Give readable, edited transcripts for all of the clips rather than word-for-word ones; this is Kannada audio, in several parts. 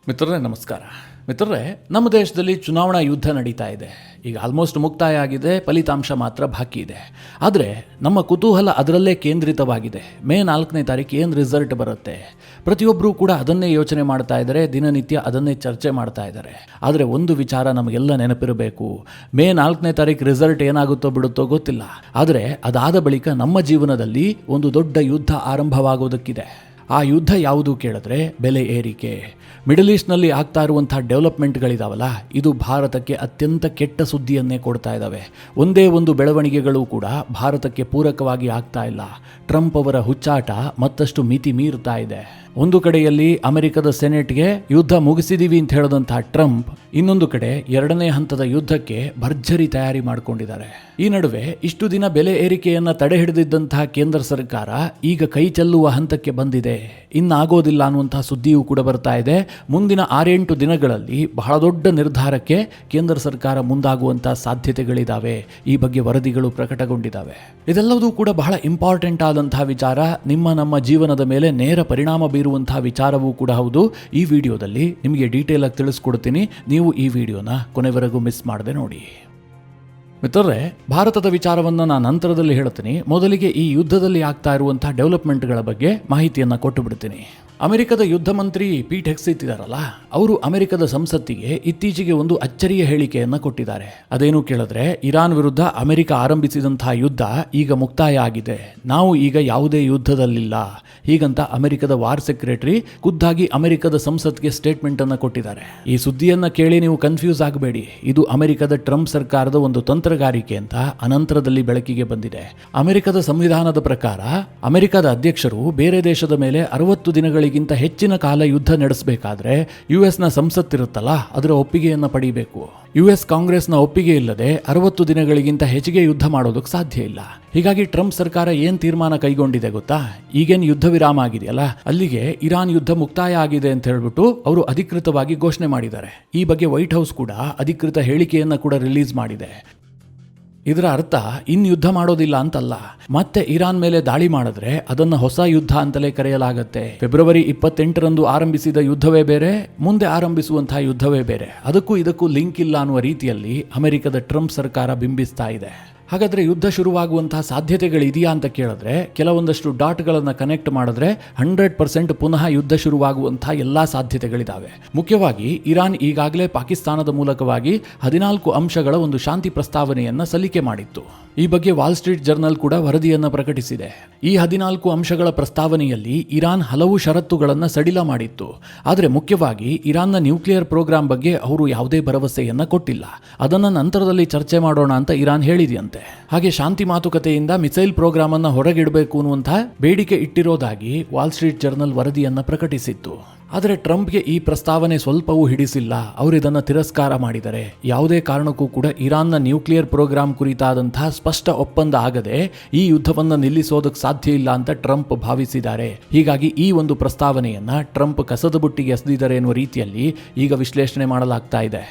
ಮಿತ್ರರೇ ನಮಸ್ಕಾರ. ಮಿತ್ರರೇ, ನಮ್ಮ ದೇಶದಲ್ಲಿ ಚುನಾವಣಾ ಯುದ್ಧ ನಡೀತಾ ಇದೆ. ಈಗ ಆಲ್ಮೋಸ್ಟ್ ಮುಕ್ತಾಯ ಆಗಿದೆ, ಫಲಿತಾಂಶ ಮಾತ್ರ ಬಾಕಿ ಇದೆ. ಆದರೆ ನಮ್ಮ ಕುತೂಹಲ ಅದರಲ್ಲೇ ಕೇಂದ್ರಿತವಾಗಿದೆ. ಮೇ 4ನೇ ತಾರೀಕು ಏನು ರಿಸಲ್ಟ್ ಬರುತ್ತೆ, ಪ್ರತಿಯೊಬ್ಬರೂ ಕೂಡ ಅದನ್ನೇ ಯೋಚನೆ ಮಾಡ್ತಾ ಇದ್ದಾರೆ, ದಿನನಿತ್ಯ ಅದನ್ನೇ ಚರ್ಚೆ ಮಾಡ್ತಾ ಇದ್ದಾರೆ. ಆದರೆ ಒಂದು ವಿಚಾರ ನಮಗೆಲ್ಲ ನೆನಪಿರಬೇಕು, ಮೇ 4ನೇ ತಾರೀಕು ರಿಸಲ್ಟ್ ಏನಾಗುತ್ತೋ ಬಿಡುತ್ತೋ ಗೊತ್ತಿಲ್ಲ. ಆದರೆ ಅದಾದ ಬಳಿಕ ನಮ್ಮ ಜೀವನದಲ್ಲಿ ಒಂದು ದೊಡ್ಡ ಯುದ್ಧ ಆರಂಭವಾಗೋದಕ್ಕಿದೆ. ಆ ಯುದ್ಧ ಯಾವುದು ಕೇಳಿದ್ರೆ ಬೆಲೆ ಏರಿಕೆ. ಮಿಡಲ್ ಈಸ್ಟ್ನಲ್ಲಿ ಆಗ್ತಾ ಇರುವಂಥ ಡೆವಲಪ್ಮೆಂಟ್ಗಳಿದಾವಲ್ಲ, ಇದು ಭಾರತಕ್ಕೆ ಅತ್ಯಂತ ಕೆಟ್ಟ ಸುದ್ದಿಯನ್ನೇ ಕೊಡ್ತಾ ಇದ್ದಾವೆ. ಒಂದೇ ಒಂದು ಬೆಳವಣಿಗೆಗಳು ಕೂಡ ಭಾರತಕ್ಕೆ ಪೂರಕವಾಗಿ ಆಗ್ತಾ ಇಲ್ಲ. ಟ್ರಂಪ್ ಅವರ ಹುಚ್ಚಾಟ ಮತ್ತಷ್ಟು ಮಿತಿ ಮೀರ್ತಾ ಇದೆ. ಒಂದು ಕಡೆಯಲ್ಲಿ ಅಮೆರಿಕದ ಸೆನೆಟ್ಗೆ ಯುದ್ಧ ಮುಗಿಸಿದೀವಿ ಅಂತ ಹೇಳಿದಂಥ ಟ್ರಂಪ್, ಇನ್ನೊಂದು ಕಡೆ 2ನೇ ಹಂತದ ಯುದ್ಧಕ್ಕೆ ಭರ್ಜರಿ ತಯಾರಿ ಮಾಡಿಕೊಂಡಿದ್ದಾರೆ. ಈ ನಡುವೆ ಇಷ್ಟು ದಿನ ಬೆಲೆ ಏರಿಕೆಯನ್ನು ತಡೆ ಹಿಡಿದಿದ್ದಂತಹ ಕೇಂದ್ರ ಸರ್ಕಾರ ಈಗ ಕೈ ಚೆಲ್ಲುವ ಹಂತಕ್ಕೆ ಬಂದಿದೆ. ಇನ್ನಾಗೋದಿಲ್ಲ ಅನ್ನುವಂತಹ ಸುದ್ದಿಯೂ ಕೂಡ ಬರ್ತಾ ಇದೆ. ಮುಂದಿನ 6-8 ದಿನಗಳಲ್ಲಿ ಬಹಳ ದೊಡ್ಡ ನಿರ್ಧಾರಕ್ಕೆ ಕೇಂದ್ರ ಸರ್ಕಾರ ಮುಂದಾಗುವಂತಹ ಸಾಧ್ಯತೆಗಳಿದ್ದಾವೆ. ಈ ಬಗ್ಗೆ ವರದಿಗಳು ಪ್ರಕಟಗೊಂಡಿದ್ದಾವೆ. ಇದೆಲ್ಲವೂ ಕೂಡ ಬಹಳ ಇಂಪಾರ್ಟೆಂಟ್ ಆದಂತಹ ವಿಚಾರ, ನಮ್ಮ ಜೀವನದ ಮೇಲೆ ನೇರ ಪರಿಣಾಮ ಬೀರುವಂತಹ ವಿಚಾರವೂ ಕೂಡ ಹೌದು. ಈ ವಿಡಿಯೋದಲ್ಲಿ ನಿಮಗೆ ಡೀಟೇಲ್ ಆಗಿ ತಿಳಿಸ್ಕೊಡ್ತೀನಿ. ನೀವು ಈ ವಿಡಿಯೋನ ಕೊನೆವರೆಗೂ ಮಿಸ್ ಮಾಡದೆ ನೋಡಿ. ಮಿತ್ರರೇ, ಭಾರತದ ವಿಚಾರವನ್ನು ನಾನು ನಂತರದಲ್ಲಿ ಹೇಳ್ತೀನಿ. ಮೊದಲಿಗೆ ಈ ಯುದ್ಧದಲ್ಲಿ ಆಗ್ತಾ ಇರುವಂತಹ ಡೆವಲಪ್ಮೆಂಟ್ಗಳ ಬಗ್ಗೆ ಮಾಹಿತಿಯನ್ನು ಕೊಟ್ಟು ಬಿಡ್ತೀನಿ. ಅಮೆರಿಕದ ಯುದ್ಧ ಮಂತ್ರಿ ಪೀಟ್ ಹೆಗ್ಸೆತ್ ಇದ್ದಾರಲ್ಲ, ಅವರು ಅಮೆರಿಕದ ಸಂಸತ್ತಿಗೆ ಇತ್ತೀಚೆಗೆ ಒಂದು ಅಚ್ಚರಿಯ ಹೇಳಿಕೆಯನ್ನು ಕೊಟ್ಟಿದ್ದಾರೆ. ಅದೇನು ಕೇಳಿದ್ರೆ, ಇರಾನ್ ವಿರುದ್ಧ ಅಮೆರಿಕ ಆರಂಭಿಸಿದಂತಹ ಯುದ್ಧ ಈಗ ಮುಕ್ತಾಯ ಆಗಿದೆ, ನಾವು ಈಗ ಯಾವುದೇ ಯುದ್ಧದಲ್ಲಿಲ್ಲ, ಹೀಗಂತ ಅಮೆರಿಕದ ವಾರ್ ಸೆಕ್ರೆಟರಿ ಖುದ್ದಾಗಿ ಅಮೆರಿಕದ ಸಂಸತ್ಗೆ ಸ್ಟೇಟ್ಮೆಂಟ್ ಅನ್ನು ಕೊಟ್ಟಿದ್ದಾರೆ. ಈ ಸುದ್ದಿಯನ್ನ ಕೇಳಿ ನೀವು ಕನ್ಫ್ಯೂಸ್ ಆಗಬೇಡಿ. ಇದು ಅಮೆರಿಕದ ಟ್ರಂಪ್ ಸರ್ಕಾರದ ಒಂದು ತಂತ್ರಗಾರಿಕೆ ಅಂತ ಅನಂತರದಲ್ಲಿ ಬೆಳಕಿಗೆ ಬಂದಿದೆ. ಅಮೆರಿಕದ ಸಂವಿಧಾನದ ಪ್ರಕಾರ ಅಮೆರಿಕದ ಅಧ್ಯಕ್ಷರು ಬೇರೆ ದೇಶದ ಮೇಲೆ 60 ದಿನಗಳಿಗಿಂತ ಹೆಚ್ಚಿನ ಕಾಲ ಯುದ್ಧ ನಡೆಸಬೇಕಾದ್ರೆ ಯುಎಸ್ನ ಸಂಸತ್ತಿರುತ್ತಲ್ಲ, ಅದರ ಒಪ್ಪಿಗೆಯನ್ನು ಪಡೆಯಬೇಕು. ಯುಎಸ್ ಕಾಂಗ್ರೆಸ್ನ ಒಪ್ಪಿಗೆ ಇಲ್ಲದೆ 60 ದಿನಗಳಿಗಿಂತ ಹೆಚ್ಚಿಗೆ ಯುದ್ಧ ಮಾಡೋದಕ್ಕೆ ಸಾಧ್ಯ ಇಲ್ಲ. ಹೀಗಾಗಿ ಟ್ರಂಪ್ ಸರ್ಕಾರ ಏನ್ ತೀರ್ಮಾನ ಕೈಗೊಂಡಿದೆ ಗೊತ್ತಾ? ಈಗೇನು ಯುದ್ಧ ವಿರಾಮ ಆಗಿದೆಯಲ್ಲ, ಅಲ್ಲಿಗೆ ಇರಾನ್ ಯುದ್ಧ ಮುಕ್ತಾಯ ಆಗಿದೆ ಅಂತ ಹೇಳ್ಬಿಟ್ಟು ಅವರು ಅಧಿಕೃತವಾಗಿ ಘೋಷಣೆ ಮಾಡಿದ್ದಾರೆ. ಈ ಬಗ್ಗೆ ವೈಟ್ ಹೌಸ್ ಕೂಡ ಅಧಿಕೃತ ಹೇಳಿಕೆಯನ್ನು ಕೂಡ ರಿಲೀಸ್ ಮಾಡಿದೆ. ಇದರ ಅರ್ಥ ಇನ್ನು ಯುದ್ಧ ಮಾಡೋದಿಲ್ಲ ಅಂತಲ್ಲ. ಮತ್ತೆ ಇರಾನ್ ಮೇಲೆ ದಾಳಿ ಮಾಡಿದ್ರೆ ಅದನ್ನ ಹೊಸ ಯುದ್ಧ ಅಂತಲೇ ಕರೆಯಲಾಗುತ್ತೆ. ಫೆಬ್ರವರಿ 28ರಂದು ಆರಂಭಿಸಿದ ಯುದ್ಧವೇ ಬೇರೆ, ಮುಂದೆ ಆರಂಭಿಸುವಂತಹ ಯುದ್ಧವೇ ಬೇರೆ. ಅದಕ್ಕೂ ಇದಕ್ಕೂ ಲಿಂಕ್ ಇಲ್ಲ ಅನ್ನುವ ರೀತಿಯಲ್ಲಿ ಅಮೆರಿಕದ ಟ್ರಂಪ್ ಸರ್ಕಾರ ಬಿಂಬಿಸ್ತಾ ಇದೆ. ಹಾಗಾದ್ರೆ ಯುದ್ಧ ಶುರುವಾಗುವಂತಹ ಸಾಧ್ಯತೆಗಳಿದೆಯಾ ಅಂತ ಕೇಳಿದ್ರೆ, ಕೆಲವೊಂದಷ್ಟು ಡಾಟ್ಗಳನ್ನು ಕನೆಕ್ಟ್ ಮಾಡಿದ್ರೆ 100% ಪುನಃ ಯುದ್ಧ ಶುರುವಾಗುವಂತಹ ಎಲ್ಲಾ ಸಾಧ್ಯತೆಗಳಿದಾವೆ. ಮುಖ್ಯವಾಗಿ ಇರಾನ್ ಈಗಾಗಲೇ ಪಾಕಿಸ್ತಾನದ ಮೂಲಕವಾಗಿ 14 ಅಂಶಗಳ ಒಂದು ಶಾಂತಿ ಪ್ರಸ್ತಾವನೆಯನ್ನ ಸಲ್ಲಿಕೆ ಮಾಡಿತ್ತು. ಈ ಬಗ್ಗೆ ವಾಲ್ ಸ್ಟ್ರೀಟ್ ಜರ್ನಲ್ ಕೂಡ ವರದಿಯನ್ನು ಪ್ರಕಟಿಸಿದೆ. ಈ 14 ಅಂಶಗಳ ಪ್ರಸ್ತಾವನೆಯಲ್ಲಿ ಇರಾನ್ ಹಲವು ಷರತ್ತುಗಳನ್ನು ಸಡಿಲ ಮಾಡಿತ್ತು. ಆದರೆ ಮುಖ್ಯವಾಗಿ ಇರಾನ್ನ ನ್ಯೂಕ್ಲಿಯರ್ ಪ್ರೋಗ್ರಾಂ ಬಗ್ಗೆ ಅವರು ಯಾವುದೇ ಭರವಸೆಯನ್ನ ಕೊಟ್ಟಿಲ್ಲ. ಅದನ್ನು ನಂತರದಲ್ಲಿ ಚರ್ಚೆ ಮಾಡೋಣ ಅಂತ ಇರಾನ್ ಹೇಳಿದೆಯಂತೆ. ಹಾಗೆ ಶಾಂತಿ ಮಾತುಕತೆಯಿಂದ ಮಿಸೈಲ್ ಪ್ರೋಗ್ರಾಮ್ ಅನ್ನ ಹೊರಗಿಡಬೇಕು ಅನ್ನುವಂತಹ ಬೇಡಿಕೆ ಇಟ್ಟಿರೋದಾಗಿ ವಾಲ್ ಸ್ಟ್ರೀಟ್ ಜರ್ನಲ್ ವರದಿಯನ್ನ ಪ್ರಕಟಿಸಿತ್ತು. ಆದರೆ ಟ್ರಂಪ್ಗೆ ಈ ಪ್ರಸ್ತಾವನೆ ಸ್ವಲ್ಪವೂ ಹಿಡಿಸಿಲ್ಲ. ಅವರು ಇದನ್ನು ತಿರಸ್ಕಾರ ಮಾಡಿದ್ದಾರೆ. ಯಾವುದೇ ಕಾರಣಕ್ಕೂ ಕೂಡ ಇರಾನ್ನ ನ್ಯೂಕ್ಲಿಯರ್ ಪ್ರೋಗ್ರಾಂ ಕುರಿತಾದಂತಹ ಸ್ಪಷ್ಟ ಒಪ್ಪಂದ ಆಗದೆ ಈ ಯುದ್ಧವನ್ನು ನಿಲ್ಲಿಸೋದಕ್ಕೆ ಸಾಧ್ಯ ಇಲ್ಲ ಅಂತ ಟ್ರಂಪ್ ಭಾವಿಸಿದ್ದಾರೆ. ಹೀಗಾಗಿ ಈ ಒಂದು ಪ್ರಸ್ತಾವನೆಯನ್ನ ಟ್ರಂಪ್ ಕಸದ ಬುಟ್ಟಿಗೆ ಎಸೆದಿದ್ದಾರೆ ಎನ್ನುವ ರೀತಿಯಲ್ಲಿ ಈಗ ವಿಶ್ಲೇಷಣೆ ಮಾಡಲಾಗ್ತಾ ಇದೆ.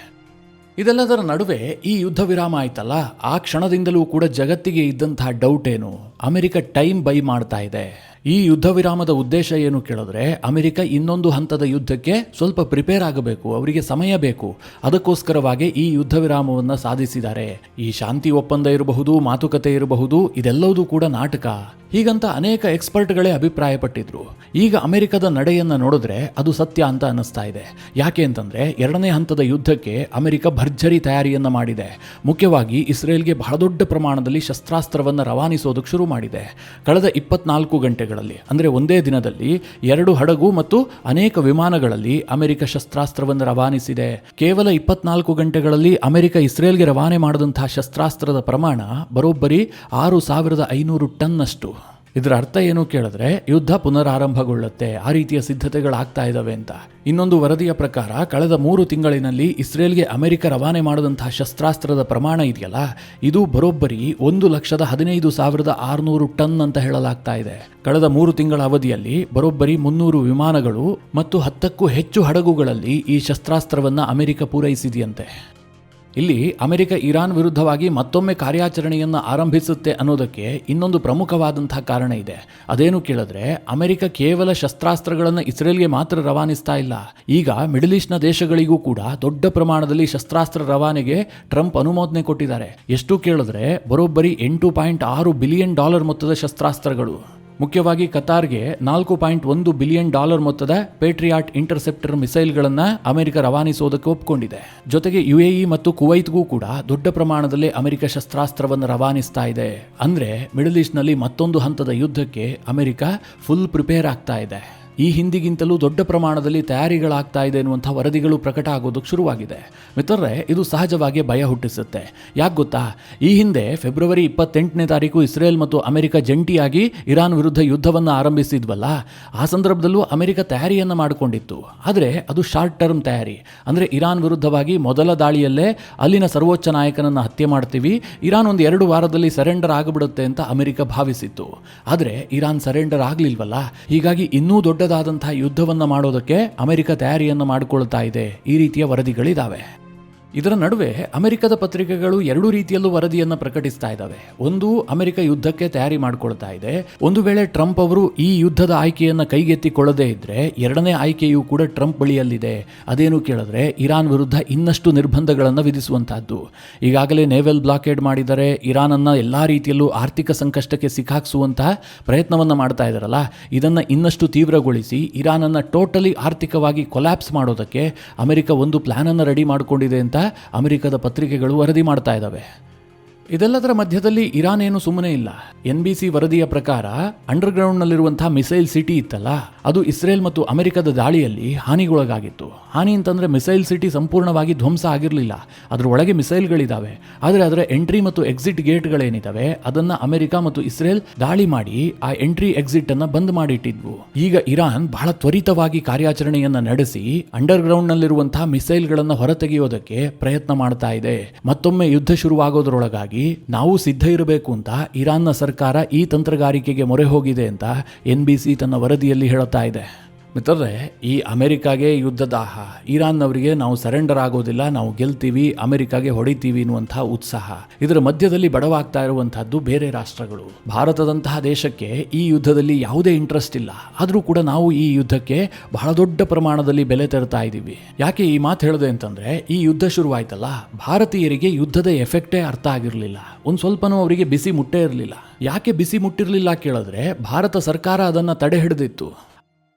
ಇದೆಲ್ಲದರ ನಡುವೆ ಈ ಯುದ್ಧ ವಿರಾಮ ಆಯ್ತಲ್ಲ, ಆ ಕ್ಷಣದಿಂದಲೂ ಕೂಡ ಜಗತ್ತಿಗೆ ಇದ್ದಂತಹ ಡೌಟ್ ಏನು, ಅಮೆರಿಕ ಟೈಮ್ ಬೈ ಮಾಡ್ತಾ ಇದೆ. ಈ ಯುದ್ಧ ವಿರಾಮದ ಉದ್ದೇಶ ಏನು ಕೇಳಿದ್ರೆ, ಅಮೆರಿಕ ಇನ್ನೊಂದು ಹಂತದ ಯುದ್ಧಕ್ಕೆ ಸ್ವಲ್ಪ ಪ್ರಿಪೇರ್ ಆಗಬೇಕು, ಅವರಿಗೆ ಸಮಯ ಬೇಕು. ಅದಕ್ಕೋಸ್ಕರವಾಗಿ ಈ ಯುದ್ಧ ವಿರಾಮವನ್ನು ಸಾಧಿಸಿದ್ದಾರೆ. ಈ ಶಾಂತಿ ಒಪ್ಪಂದ ಇರಬಹುದು, ಮಾತುಕತೆ ಇರಬಹುದು, ಇದೆಲ್ಲವೂ ಕೂಡ ನಾಟಕ, ಹೀಗಂತ ಅನೇಕ ಎಕ್ಸ್ಪರ್ಟ್ಗಳೇ ಅಭಿಪ್ರಾಯಪಟ್ಟಿದ್ರು. ಈಗ ಅಮೆರಿಕದ ನಡೆಯನ್ನ ನೋಡಿದ್ರೆ ಅದು ಸತ್ಯ ಅಂತ ಅನ್ನಿಸ್ತಾ ಇದೆ. ಯಾಕೆ ಅಂತಂದ್ರೆ 2ನೇ ಹಂತದ ಯುದ್ಧಕ್ಕೆ ಅಮೆರಿಕ ಭರ್ಜರಿ ತಯಾರಿಯನ್ನ ಮಾಡಿದೆ. ಮುಖ್ಯವಾಗಿ ಇಸ್ರೇಲ್ಗೆ ಬಹಳ ದೊಡ್ಡ ಪ್ರಮಾಣದಲ್ಲಿ ಶಸ್ತ್ರಾಸ್ತ್ರವನ್ನು ರವಾನಿಸೋದಕ್ಕೆ ಶುರು ಮಾಡಿದೆ. ಕಳೆದ 24 ಗಂಟೆಗಳಲ್ಲಿ ಅಂದ್ರೆ ಒಂದೇ ದಿನದಲ್ಲಿ 2 ಹಡಗು ಮತ್ತು ಅನೇಕ ವಿಮಾನಗಳಲ್ಲಿ ಅಮೆರಿಕ ಶಸ್ತ್ರಾಸ್ತ್ರವನ್ನು ರವಾನಿಸಿದೆ. ಕೇವಲ 24 ಗಂಟೆಗಳಲ್ಲಿ ಅಮೆರಿಕ ಇಸ್ರೇಲ್ಗೆ ರವಾನೆ ಮಾಡಿದಂತಹ ಶಸ್ತ್ರಾಸ್ತ್ರದ ಪ್ರಮಾಣ ಬರೋಬ್ಬರಿ 6,500 ಟನ್ ಅಷ್ಟು. ಇದರ ಅರ್ಥ ಏನು ಕೇಳಿದ್ರೆ, ಯುದ್ಧ ಪುನರಾರಂಭಗೊಳ್ಳುತ್ತೆ, ಆ ರೀತಿಯ ಸಿದ್ಧತೆಗಳಾಗ್ತಾ ಇದ್ದಾವೆ ಅಂತ. ಇನ್ನೊಂದು ವರದಿಯ ಪ್ರಕಾರ ಕಳೆದ 3 ತಿಂಗಳಿನಲ್ಲಿ ಇಸ್ರೇಲ್ಗೆ ಅಮೆರಿಕ ರವಾನೆ ಮಾಡಿದಂತಹ ಶಸ್ತ್ರಾಸ್ತ್ರದ ಪ್ರಮಾಣ ಇದೆಯಲ್ಲ, ಇದು ಬರೋಬ್ಬರಿ 1,15,600 ಟನ್ ಅಂತ ಹೇಳಲಾಗ್ತಾ ಇದೆ. ಕಳೆದ 3 ತಿಂಗಳ ಅವಧಿಯಲ್ಲಿ ಬರೋಬ್ಬರಿ 300 ವಿಮಾನಗಳು ಮತ್ತು 10ಕ್ಕೂ ಹೆಚ್ಚು ಹಡಗುಗಳಲ್ಲಿ ಈ ಶಸ್ತ್ರಾಸ್ತ್ರವನ್ನ ಅಮೆರಿಕ ಪೂರೈಸಿದೆಯಂತೆ. ಇಲ್ಲಿ ಅಮೆರಿಕ ಇರಾನ್ ವಿರುದ್ಧವಾಗಿ ಮತ್ತೊಮ್ಮೆ ಕಾರ್ಯಾಚರಣೆಯನ್ನು ಆರಂಭಿಸುತ್ತೆ ಅನ್ನೋದಕ್ಕೆ ಇನ್ನೊಂದು ಪ್ರಮುಖವಾದಂತಹ ಕಾರಣ ಇದೆ. ಅದೇನು ಕೇಳಿದ್ರೆ, ಅಮೆರಿಕ ಕೇವಲ ಶಸ್ತ್ರಾಸ್ತ್ರಗಳನ್ನು ಇಸ್ರೇಲ್ಗೆ ಮಾತ್ರ ರವಾನಿಸ್ತಾ ಇಲ್ಲ. ಈಗ ಮಿಡಲ್ ಈಸ್ಟ್ನ ದೇಶಗಳಿಗೂ ಕೂಡ ದೊಡ್ಡ ಪ್ರಮಾಣದಲ್ಲಿ ಶಸ್ತ್ರಾಸ್ತ್ರ ರವಾನೆಗೆ ಟ್ರಂಪ್ ಅನುಮೋದನೆ ಕೊಟ್ಟಿದ್ದಾರೆ. ಎಷ್ಟು ಕೇಳಿದ್ರೆ ಬರೋಬ್ಬರಿ $8.6 ಬಿಲಿಯನ್ ಮೊತ್ತದ ಶಸ್ತ್ರಾಸ್ತ್ರಗಳು. ಮುಖ್ಯವಾಗಿ ಕತಾರ್ಗೆ $4.1 ಬಿಲಿಯನ್ ಮೊತ್ತದ ಪೇಟ್ರಿಯಾಟ್ ಇಂಟರ್ಸೆಪ್ಟರ್ ಮಿಸೈಲ್ಗಳನ್ನು ಅಮೆರಿಕ ರವಾನಿಸೋದಕ್ಕೆ ಒಪ್ಪಿಕೊಂಡಿದೆ. ಜೊತೆಗೆ UAE ಮತ್ತು ಕುವೈತ್ಗೂ ಕೂಡ ದೊಡ್ಡ ಪ್ರಮಾಣದಲ್ಲಿ ಅಮೆರಿಕ ಶಸ್ತ್ರಾಸ್ತ್ರವನ್ನು ರವಾನಿಸ್ತಾ ಇದೆ. ಅಂದ್ರೆ ಮಿಡಲ್ ಈಸ್ಟ್ನಲ್ಲಿ ಮತ್ತೊಂದು ಹಂತದ ಯುದ್ಧಕ್ಕೆ ಅಮೆರಿಕ ಫುಲ್ ಪ್ರಿಪೇರ್ ಆಗ್ತಾ ಇದೆ. ಈ ಹಿಂದಿಗಿಂತಲೂ ದೊಡ್ಡ ಪ್ರಮಾಣದಲ್ಲಿ ತಯಾರಿಗಳಾಗ್ತಾ ಇದೆ ಎನ್ನುವಂಥ ವರದಿಗಳು ಪ್ರಕಟ ಆಗೋದಕ್ಕೆ ಶುರುವಾಗಿದೆ. ಮಿತ್ರರೇ, ಇದು ಸಹಜವಾಗಿ ಭಯ ಹುಟ್ಟಿಸುತ್ತೆ. ಯಾಕೆ ಗೊತ್ತಾ? ಈ ಹಿಂದೆ ಫೆಬ್ರವರಿ 28ನೇ ತಾರೀಕು ಇಸ್ರೇಲ್ ಮತ್ತು ಅಮೆರಿಕ ಜಂಟಿಯಾಗಿ ಇರಾನ್ ವಿರುದ್ಧ ಯುದ್ಧವನ್ನು ಆರಂಭಿಸಿದ್ವಲ್ಲ, ಆ ಸಂದರ್ಭದಲ್ಲೂ ಅಮೆರಿಕ ತಯಾರಿಯನ್ನು ಮಾಡಿಕೊಂಡಿತ್ತು. ಆದರೆ ಅದು ಶಾರ್ಟ್ ಟರ್ಮ್ ತಯಾರಿ. ಅಂದರೆ ಇರಾನ್ ವಿರುದ್ಧವಾಗಿ ಮೊದಲ ದಾಳಿಯಲ್ಲೇ ಅಲ್ಲಿನ ಸರ್ವೋಚ್ಚ ನಾಯಕನನ್ನು ಹತ್ಯೆ ಮಾಡ್ತೀವಿ, ಇರಾನ್ ಒಂದು 2 ವಾರದಲ್ಲಿ ಸರೆಂಡರ್ ಆಗಿಬಿಡುತ್ತೆ ಅಂತ ಅಮೆರಿಕ ಭಾವಿಸಿತ್ತು. ಆದರೆ ಇರಾನ್ ಸರೆಂಡರ್ ಆಗಲಿಲ್ವಲ್ಲ, ಹೀಗಾಗಿ ಇನ್ನೂ ದೊಡ್ಡದಾದಂತಹ ಯುದ್ಧವನ್ನು ಮಾಡೋದಕ್ಕೆ ಅಮೆರಿಕ ತಯಾರಿಯನ್ನು ಮಾಡಿಕೊಳ್ತಾ ಇದೆ. ಈ ರೀತಿಯ ವರದಿಗಳಿದ್ದಾವೆ. ಇದರ ನಡುವೆ ಅಮೆರಿಕದ ಪತ್ರಿಕೆಗಳು 2 ರೀತಿಯಲ್ಲೂ ವರದಿಯನ್ನು ಪ್ರಕಟಿಸ್ತಾ ಇದ್ದಾವೆ. ಒಂದು, ಅಮೆರಿಕ ಯುದ್ಧಕ್ಕೆ ತಯಾರಿ ಮಾಡಿಕೊಳ್ತಾ ಇದೆ. ಒಂದು ವೇಳೆ ಟ್ರಂಪ್ ಅವರು ಈ ಯುದ್ಧದ ಆಯ್ಕೆಯನ್ನು ಕೈಗೆತ್ತಿಕೊಳ್ಳದೇ ಇದ್ರೆ 2ನೇ ಆಯ್ಕೆಯೂ ಕೂಡ ಟ್ರಂಪ್ ಬಳಿಯಲ್ಲಿದೆ. ಅದೇನು ಕೇಳಿದ್ರೆ, ಇರಾನ್ ವಿರುದ್ಧ ಇನ್ನಷ್ಟು ನಿರ್ಬಂಧಗಳನ್ನು ವಿಧಿಸುವಂತಹದ್ದು. ಈಗಾಗಲೇ ನೇವಲ್ ಬ್ಲಾಕೇಡ್ ಮಾಡಿದರೆ, ಇರಾನನ್ನು ಎಲ್ಲಾ ರೀತಿಯಲ್ಲೂ ಆರ್ಥಿಕ ಸಂಕಷ್ಟಕ್ಕೆ ಸಿಕ್ಕಾಕ್ಸುವಂತಹ ಪ್ರಯತ್ನವನ್ನು ಮಾಡ್ತಾ ಇದ್ದಾರಲ್ಲ, ಇದನ್ನು ಇನ್ನಷ್ಟು ತೀವ್ರಗೊಳಿಸಿ ಇರಾನನ್ನು ಟೋಟಲಿ ಆರ್ಥಿಕವಾಗಿ ಕೊಲ್ಯಾಪ್ಸ್ ಮಾಡೋದಕ್ಕೆ ಅಮೆರಿಕ ಒಂದು ಪ್ಲಾನ್ ಅನ್ನು ರೆಡಿ ಮಾಡಿಕೊಂಡಿದೆ ಅಂತ ಅಮೆರಿಕದ ಪತ್ರಿಕೆಗಳು ವರದಿ ಮಾಡ್ತಾ ಇದ್ದಾವೆ. ಇದೆಲ್ಲದರ ಮಧ್ಯದಲ್ಲಿ ಇರಾನ್ ಏನು ಸುಮ್ಮನೆ ಇಲ್ಲ. NBC ವರದಿಯ ಪ್ರಕಾರ ಅಂಡರ್ಗ್ರೌಂಡ್ನಲ್ಲಿರುವಂತಹ ಮಿಸೈಲ್ ಸಿಟಿ ಇತ್ತಲ್ಲ, ಅದು ಇಸ್ರೇಲ್ ಮತ್ತು ಅಮೆರಿಕದ ದಾಳಿಯಲ್ಲಿ ಹಾನಿಗೊಳಗಾಗಿತ್ತು. ಹಾನಿ ಅಂತಂದರೆ ಮಿಸೈಲ್ ಸಿಟಿ ಸಂಪೂರ್ಣವಾಗಿ ಧ್ವಂಸ ಆಗಿರಲಿಲ್ಲ, ಅದರ ಒಳಗೆ ಮಿಸೈಲ್ಗಳಿದ್ದಾವೆ. ಆದರೆ ಅದರ ಎಂಟ್ರಿ ಮತ್ತು ಎಕ್ಸಿಟ್ ಗೇಟ್ಗಳೇನಿದ್ದಾವೆ ಅದನ್ನು ಅಮೆರಿಕ ಮತ್ತು ಇಸ್ರೇಲ್ ದಾಳಿ ಮಾಡಿ ಆ ಎಂಟ್ರಿ ಎಕ್ಸಿಟ್ ಅನ್ನು ಬಂದ್ ಮಾಡಿಟ್ಟಿದ್ವು. ಈಗ ಇರಾನ್ ಬಹಳ ತ್ವರಿತವಾಗಿ ಕಾರ್ಯಾಚರಣೆಯನ್ನು ನಡೆಸಿ ಅಂಡರ್ಗ್ರೌಂಡ್ನಲ್ಲಿರುವಂತಹ ಮಿಸೈಲ್ಗಳನ್ನು ಹೊರತೆಗೆಯೋದಕ್ಕೆ ಪ್ರಯತ್ನ ಮಾಡ್ತಾ ಇದೆ. ಮತ್ತೊಮ್ಮೆ ಯುದ್ಧ ಶುರುವಾಗೋದ್ರೊಳಗಾಗಿ ನಾವು ಸಿದ್ಧ ಇರಬೇಕು ಅಂತ ಇರಾನ್ನ ಸರ್ಕಾರ ಈ ತಂತ್ರಗಾರಿಕೆಗೆ ಮೊರೆ ಹೋಗಿದೆ ಅಂತ NBC ತನ್ನ ವರದಿಯಲ್ಲಿ ಹೇಳುತ್ತಾ ಇದೆ. ಮಿತ್ರರೇ, ಈ ಅಮೆರಿಕಾಗೆ ಯುದ್ಧದಾಹ, ಇರಾನ್ನವರಿಗೆ ನಾವು ಸರೆಂಡರ್ ಆಗೋದಿಲ್ಲ, ನಾವು ಗೆಲ್ತೀವಿ, ಅಮೆರಿಕಾಗೆ ಹೊಡಿತೀವಿ ಎನ್ನುವಂತಹ ಉತ್ಸಾಹ, ಇದರ ಮಧ್ಯದಲ್ಲಿ ಬಡವಾಗ್ತಾ ಇರುವಂತಹದ್ದು ಬೇರೆ ರಾಷ್ಟ್ರಗಳು. ಭಾರತದಂತಹ ದೇಶಕ್ಕೆ ಈ ಯುದ್ಧದಲ್ಲಿ ಯಾವುದೇ ಇಂಟ್ರೆಸ್ಟ್ ಇಲ್ಲ, ಆದರೂ ಕೂಡ ನಾವು ಈ ಯುದ್ಧಕ್ಕೆ ಬಹಳ ದೊಡ್ಡ ಪ್ರಮಾಣದಲ್ಲಿ ಬೆಲೆ ತೆರ್ತಾ ಇದ್ದೀವಿ. ಯಾಕೆ ಈ ಮಾತು ಹೇಳಿದೆ ಅಂತಂದ್ರೆ, ಈ ಯುದ್ಧ ಶುರುವಾಯ್ತಲ್ಲ, ಭಾರತೀಯರಿಗೆ ಯುದ್ಧದ ಎಫೆಕ್ಟೇ ಅರ್ಥ ಆಗಿರಲಿಲ್ಲ. ಒಂದು ಸ್ವಲ್ಪನೂ ಅವರಿಗೆ ಬಿಸಿ ಮುಟ್ಟೇ ಇರಲಿಲ್ಲ. ಯಾಕೆ ಬಿಸಿ ಮುಟ್ಟಿರಲಿಲ್ಲ ಕೇಳಿದ್ರೆ, ಭಾರತ ಸರ್ಕಾರ ಅದನ್ನು ತಡೆ ಹಿಡಿದಿತ್ತು.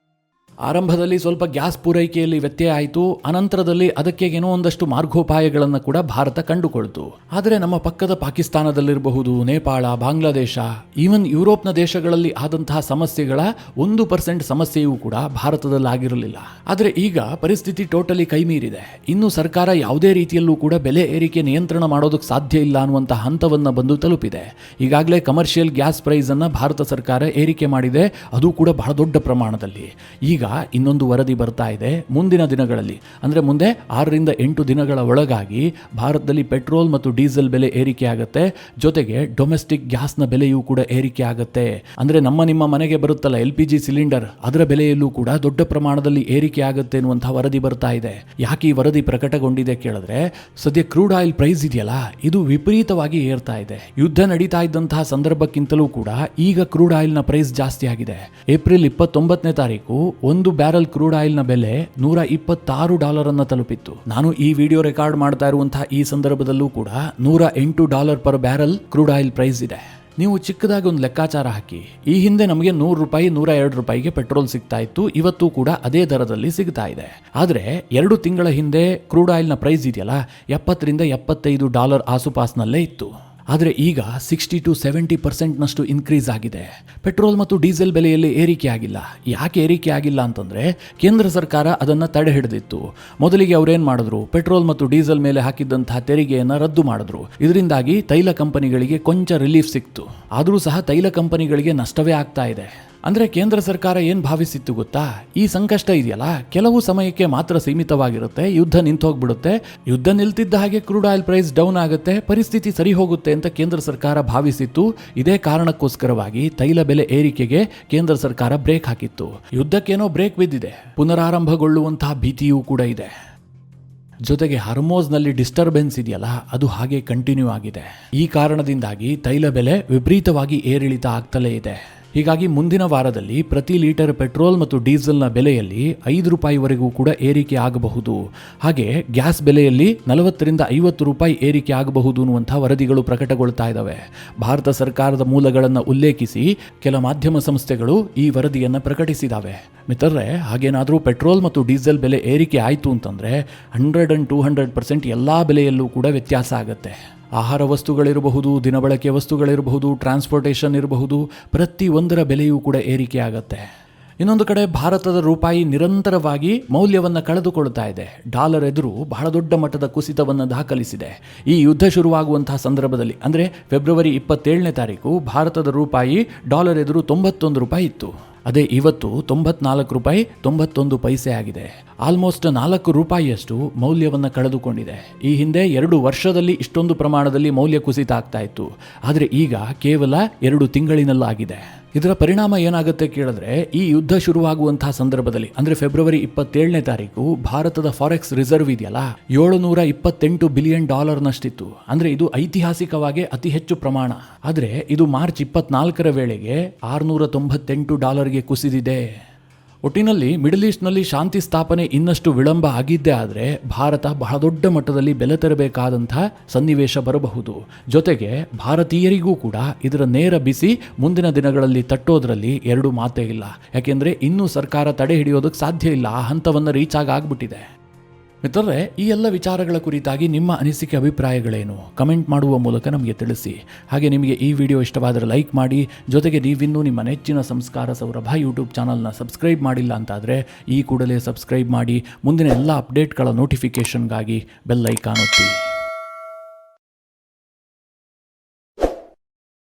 ಆರಂಭದಲ್ಲಿ ಸ್ವಲ್ಪ ಗ್ಯಾಸ್ ಪೂರೈಕೆಯಲ್ಲಿ ವ್ಯತ್ಯಯ ಆಯಿತು. ಅನಂತರದಲ್ಲಿ ಅದಕ್ಕೆ ಏನೋ ಒಂದಷ್ಟು ಮಾರ್ಗೋಪಾಯಗಳನ್ನು ಕೂಡ ಭಾರತ ಕಂಡುಕೊಳ್ತು. ಆದರೆ ನಮ್ಮ ಪಕ್ಕದ ಪಾಕಿಸ್ತಾನದಲ್ಲಿರಬಹುದು, ನೇಪಾಳ, ಬಾಂಗ್ಲಾದೇಶ, ಈವನ್ ಯುರೋಪ್ನ ದೇಶಗಳಲ್ಲಿ ಆದಂತಹ ಸಮಸ್ಯೆಗಳ 1% ಸಮಸ್ಯೆಯೂ ಕೂಡ ಭಾರತದಲ್ಲಿ ಆಗಿರಲಿಲ್ಲ. ಆದರೆ ಈಗ ಪರಿಸ್ಥಿತಿ ಟೋಟಲಿ ಕೈಮೀರಿದೆ. ಇನ್ನು ಸರ್ಕಾರ ಯಾವುದೇ ರೀತಿಯಲ್ಲೂ ಕೂಡ ಬೆಲೆ ಏರಿಕೆ ನಿಯಂತ್ರಣ ಮಾಡೋದಕ್ಕೆ ಸಾಧ್ಯ ಇಲ್ಲ ಅನ್ನುವಂಥ ಹಂತವನ್ನು ಬಂದು ತಲುಪಿದೆ. ಈಗಾಗಲೇ ಕಮರ್ಷಿಯಲ್ ಗ್ಯಾಸ್ ಪ್ರೈಸ್ ಅನ್ನು ಭಾರತ ಸರ್ಕಾರ ಏರಿಕೆ ಮಾಡಿದೆ, ಅದು ಕೂಡ ಬಹಳ ದೊಡ್ಡ ಪ್ರಮಾಣದಲ್ಲಿ. ಈಗ ಇನ್ನೊಂದು ವರದಿ ಬರ್ತಾ ಇದೆ, ಮುಂದಿನ ದಿನಗಳಲ್ಲಿ ಅಂದರೆ ಮುಂದೆ 6 ರಿಂದ 8 ದಿನಗಳ ಒಳಗಾಗಿ ಭಾರತದಲ್ಲಿ ಪೆಟ್ರೋಲ್ ಮತ್ತು ಡೀಸೆಲ್ ಬೆಲೆ ಏರಿಕೆ ಆಗುತ್ತೆ. ಜೊತೆಗೆ ಡೊಮೆಸ್ಟಿಕ್ ಗ್ಯಾಸ್ನ ಬೆಲೆಯೂ ಕೂಡ ಏರಿಕೆ ಆಗುತ್ತೆ. ಅಂದರೆ ನಿಮ್ಮ ಮನೆಗೆ ಬರುತ್ತಲ್ಲ LPG ಸಿಲಿಂಡರ್, ಅದರ ಬೆಲೆಯಲ್ಲೂ ಕೂಡ ದೊಡ್ಡ ಪ್ರಮಾಣದಲ್ಲಿ ಏರಿಕೆ ಆಗುತ್ತೆ ಎನ್ನುವಂತಹ ವರದಿ ಬರ್ತಾ ಇದೆ. ಯಾಕೆ ಈ ವರದಿ ಪ್ರಕಟಗೊಂಡಿದೆ ಕೇಳಿದ್ರೆ, ಸದ್ಯ ಕ್ರೂಡ್ ಆಯಿಲ್ ಪ್ರೈಸ್ ಇದೆಯಲ್ಲ, ಇದು ವಿಪರೀತವಾಗಿ ಏರ್ತಾ ಇದೆ. ಯುದ್ಧ ನಡೀತಾ ಇದ್ದಂತಹ ಸಂದರ್ಭಕ್ಕಿಂತಲೂ ಕೂಡ ಈಗ ಕ್ರೂಡ್ ಆಯಿಲ್ನ ಪ್ರೈಸ್ ಜಾಸ್ತಿ ಆಗಿದೆ. ಏಪ್ರಿಲ್ 29ನೇ ತಾರೀಕು 1 ಬ್ಯಾರಲ್ ಕ್ರೂಡ್ ಆಯಿಲ್ನ ಬೆಲೆ $126 ಅನ್ನು ತಲುಪಿತ್ತು. ನಾನು ಈ ವಿಡಿಯೋ ರೆಕಾರ್ಡ್ ಮಾಡ್ತಾ ಇರುವಂತಹ ಈ ಸಂದರ್ಭದಲ್ಲೂ ಕೂಡ $108 per barrel crude oil price ಇದೆ. ನೀವು ಚಿಕ್ಕದಾಗಿ ಒಂದು ಲೆಕ್ಕಾಚಾರ ಹಾಕಿ, ಈ ಹಿಂದೆ ನಮಗೆ $100, $102 ಪೆಟ್ರೋಲ್ ಸಿಗ್ತಾ ಇತ್ತು, ಇವತ್ತು ಕೂಡ ಅದೇ ದರದಲ್ಲಿ ಸಿಗ್ತಾ ಇದೆ. ಆದರೆ 2 ತಿಂಗಳ ಹಿಂದೆ ಕ್ರೂಡ್ ಆಯಿಲ್ನ ಪ್ರೈಸ್ ಇದೆಯಲ್ಲ, $70 ರಿಂದ $75 ಆಸುಪಾಸಿನಲ್ಲೇ ಇತ್ತು. ಆದರೆ ಈಗ 60 to 70% ಇನ್ಕ್ರೀಸ್ ಆಗಿದೆ. ಪೆಟ್ರೋಲ್ ಮತ್ತು ಡೀಸೆಲ್ ಬೆಲೆಯಲ್ಲಿ ಏರಿಕೆ ಆಗಿಲ್ಲ. ಯಾಕೆ ಏರಿಕೆ ಆಗಿಲ್ಲ ಅಂತಂದರೆ, ಕೇಂದ್ರ ಸರ್ಕಾರ ಅದನ್ನು ತಡೆ ಹಿಡಿದಿತ್ತು. ಮೊದಲಿಗೆ ಅವರೇನು ಮಾಡಿದ್ರು, ಪೆಟ್ರೋಲ್ ಮತ್ತು ಡೀಸೆಲ್ ಮೇಲೆ ಹಾಕಿದ್ದಂತಹ ತೆರಿಗೆಯನ್ನು ರದ್ದು ಮಾಡಿದ್ರು. ಇದರಿಂದಾಗಿ ತೈಲ ಕಂಪನಿಗಳಿಗೆ ಕೊಂಚ ರಿಲೀಫ್ ಸಿಕ್ತು. ಆದರೂ ಸಹ ತೈಲ ಕಂಪನಿಗಳಿಗೆ ನಷ್ಟವೇ ಆಗ್ತಾ ಇದೆ. ಅಂದರೆ ಕೇಂದ್ರ ಸರ್ಕಾರ ಏನು ಭಾವಿಸಿತ್ತು ಗೊತ್ತಾ, ಈ ಸಂಕಷ್ಟ ಇದೆಯಲ್ಲ ಕೆಲವು ಸಮಯಕ್ಕೆ ಮಾತ್ರ ಸೀಮಿತವಾಗಿರುತ್ತೆ, ಯುದ್ಧ ನಿಂತೋಗ್ಬಿಡುತ್ತೆ, ಯುದ್ಧ ನಿಲ್ತಿದ್ದ ಹಾಗೆ ಕ್ರೂಡ್ ಆಯಿಲ್ ಪ್ರೈಸ್ ಡೌನ್ ಆಗುತ್ತೆ, ಪರಿಸ್ಥಿತಿ ಸರಿ ಹೋಗುತ್ತೆ ಅಂತ ಕೇಂದ್ರ ಸರ್ಕಾರ ಭಾವಿಸಿತ್ತು. ಇದೇ ಕಾರಣಕ್ಕೋಸ್ಕರವಾಗಿ ತೈಲ ಬೆಲೆ ಏರಿಕೆಗೆ ಕೇಂದ್ರ ಸರ್ಕಾರ ಬ್ರೇಕ್ ಹಾಕಿತ್ತು. ಯುದ್ಧಕ್ಕೇನೋ ಬ್ರೇಕ್ ಬಿದ್ದಿದೆ, ಪುನರಾರಂಭಗೊಳ್ಳುವಂತಹ ಭೀತಿಯೂ ಕೂಡ ಇದೆ. ಜೊತೆಗೆ ಹಾರ್ಮೋಸ್ನಲ್ಲಿ ಡಿಸ್ಟರ್ಬೆನ್ಸ್ ಇದೆಯಲ್ಲ ಅದು ಹಾಗೆ ಕಂಟಿನ್ಯೂ ಆಗಿದೆ. ಈ ಕಾರಣದಿಂದಾಗಿ ತೈಲ ಬೆಲೆ ವಿಪರೀತವಾಗಿ ಏರಿಳಿತ ಆಗ್ತಲೇ ಇದೆ. ಹೀಗಾಗಿ ಮುಂದಿನ ವಾರದಲ್ಲಿ ಪ್ರತಿ ಲೀಟರ್ ಪೆಟ್ರೋಲ್ ಮತ್ತು ಡೀಸೆಲ್ನ ಬೆಲೆಯಲ್ಲಿ 5 ರೂಪಾಯಿವರೆಗೂ ಕೂಡ ಏರಿಕೆ ಆಗಬಹುದು. ಹಾಗೆ ಗ್ಯಾಸ್ ಬೆಲೆಯಲ್ಲಿ 40ರಿಂದ 50 ರೂಪಾಯಿ ಏರಿಕೆ ಆಗಬಹುದು ಅನ್ನುವಂಥ ವರದಿಗಳು ಪ್ರಕಟಗೊಳ್ತಾ ಇದ್ದಾವೆ. ಭಾರತ ಸರ್ಕಾರದ ಮೂಲಗಳನ್ನು ಉಲ್ಲೇಖಿಸಿ ಕೆಲ ಮಾಧ್ಯಮ ಸಂಸ್ಥೆಗಳು ಈ ವರದಿಯನ್ನು ಪ್ರಕಟಿಸಿದ್ದಾವೆ. ಮಿತ್ರರೇ, ಹಾಗೇನಾದರೂ ಪೆಟ್ರೋಲ್ ಮತ್ತು ಡೀಸೆಲ್ ಬೆಲೆ ಏರಿಕೆ ಆಯಿತು ಅಂತಂದರೆ 100 and 200% ಎಲ್ಲ ಬೆಲೆಯಲ್ಲೂ ಕೂಡ ವ್ಯತ್ಯಾಸ ಆಗುತ್ತೆ. ಆಹಾರ ವಸ್ತುಗಳಿರಬಹುದು, ದಿನಬಳಕೆ ವಸ್ತುಗಳಿರಬಹುದು, ಟ್ರಾನ್ಸ್ಪೋರ್ಟೇಷನ್ ಇರಬಹುದು, ಪ್ರತಿಯೊಂದರ ಬೆಲೆಯೂ ಕೂಡ ಏರಿಕೆ ಆಗುತ್ತೆ. ಇನ್ನೊಂದು ಕಡೆ ಭಾರತದ ರೂಪಾಯಿ ನಿರಂತರವಾಗಿ ಮೌಲ್ಯವನ್ನು ಕಳೆದುಕೊಳ್ತಾ ಇದೆ. ಡಾಲರ್ ಎದುರು ಬಹಳ ದೊಡ್ಡ ಮಟ್ಟದ ಕುಸಿತವನ್ನು ದಾಖಲಿಸಿದೆ. ಈ ಯುದ್ಧ ಶುರುವಾಗುವಂತಹ ಸಂದರ್ಭದಲ್ಲಿ ಅಂದರೆ ಫೆಬ್ರವರಿ 27ನೇ ತಾರೀಕು ಭಾರತದ ರೂಪಾಯಿ ಡಾಲರ್ ಎದುರು 91 ರೂಪಾಯಿ ಇತ್ತು. ಅದೇ ಇವತ್ತು 94 ರೂಪಾಯಿ 91 ಪೈಸೆ ಆಗಿದೆ. ಆಲ್ಮೋಸ್ಟ್ 4 ರೂಪಾಯಿಯಷ್ಟು ಮೌಲ್ಯವನ್ನು ಕಳೆದುಕೊಂಡಿದೆ. ಈ ಹಿಂದೆ 2 ವರ್ಷದಲ್ಲಿ ಇಷ್ಟೊಂದು ಪ್ರಮಾಣದಲ್ಲಿ ಮೌಲ್ಯ ಕುಸಿತ ಆಗ್ತಾ ಇತ್ತು. ಆದರೆ ಈಗ ಕೇವಲ 2 ತಿಂಗಳಿನಲ್ಲಾಗಿದೆ. ಇದರ ಪರಿಣಾಮ ಏನಾಗುತ್ತೆ ಕೇಳಿದ್ರೆ, ಈ ಯುದ್ಧ ಶುರುವಾಗುವಂತಹ ಸಂದರ್ಭದಲ್ಲಿ ಅಂದರೆ ಫೆಬ್ರವರಿ 27ನೇ ತಾರೀಕು ಭಾರತದ ಫಾರೆಕ್ಸ್ ರಿಸರ್ವ್ ಇದೆಯಲ್ಲ $728 ಬಿಲಿಯನ್ ನಷ್ಟಿತ್ತು. ಅಂದರೆ ಇದು ಐತಿಹಾಸಿಕವಾಗಿ ಅತಿ ಹೆಚ್ಚು ಪ್ರಮಾಣ. ಆದರೆ ಇದು ಮಾರ್ಚ್ 24ರ ವೇಳೆಗೆ $698ಗೆ ಕುಸಿದಿದೆ. ಒಟ್ಟಿನಲ್ಲಿ ಮಿಡಲ್ ಈಸ್ಟ್ನಲ್ಲಿ ಶಾಂತಿ ಸ್ಥಾಪನೆ ಇನ್ನಷ್ಟು ವಿಳಂಬ ಆಗಿದ್ದೇ ಆದರೆ ಭಾರತ ಬಹಳ ದೊಡ್ಡ ಮಟ್ಟದಲ್ಲಿ ಬೆಲೆ ತೆರಬೇಕಾದಂಥ ಸನ್ನಿವೇಶ ಬರಬಹುದು. ಜೊತೆಗೆ ಭಾರತೀಯರಿಗೂ ಕೂಡ ಇದರ ನೇರ ಬಿಸಿ ಮುಂದಿನ ದಿನಗಳಲ್ಲಿ ತಟ್ಟೋದ್ರಲ್ಲಿ 2 ಮಾತೇ ಇಲ್ಲ. ಯಾಕೆಂದರೆ ಇನ್ನೂ ಸರ್ಕಾರ ತಡೆ ಹಿಡಿಯೋದಕ್ಕೆ ಸಾಧ್ಯ ಇಲ್ಲ, ಆ ಹಂತವನ್ನು ರೀಚ್ ಆಗ್ಬಿಟ್ಟಿದೆ. ಮಿತ್ರರೇ, ಈ ಎಲ್ಲ ವಿಚಾರಗಳ ಕುರಿತಾಗಿ ನಿಮ್ಮ ಅನಿಸಿಕೆ ಅಭಿಪ್ರಾಯಗಳೇನು ಕಮೆಂಟ್ ಮಾಡುವ ಮೂಲಕ ನಮಗೆ ತಿಳಿಸಿ. ಹಾಗೆ ನಿಮಗೆ ಈ ವಿಡಿಯೋ ಇಷ್ಟವಾದರೆ ಲೈಕ್ ಮಾಡಿ. ಜೊತೆಗೆ ನೀವಿನ್ನೂ ನಿಮ್ಮ ನೆಚ್ಚಿನ ಸಂಸ್ಕಾರ ಸೌರಭ ಯೂಟ್ಯೂಬ್ ಚಾನಲ್ನ ಸಬ್ಸ್ಕ್ರೈಬ್ ಮಾಡಿಲ್ಲ ಅಂತಾದರೆ ಈ ಕೂಡಲೇ ಸಬ್ಸ್ಕ್ರೈಬ್ ಮಾಡಿ. ಮುಂದಿನ ಎಲ್ಲ ಅಪ್ಡೇಟ್ಗಳ ನೋಟಿಫಿಕೇಷನ್ಗಾಗಿ ಬೆಲ್ ಐಕಾನ್ ಒತ್ತಿ.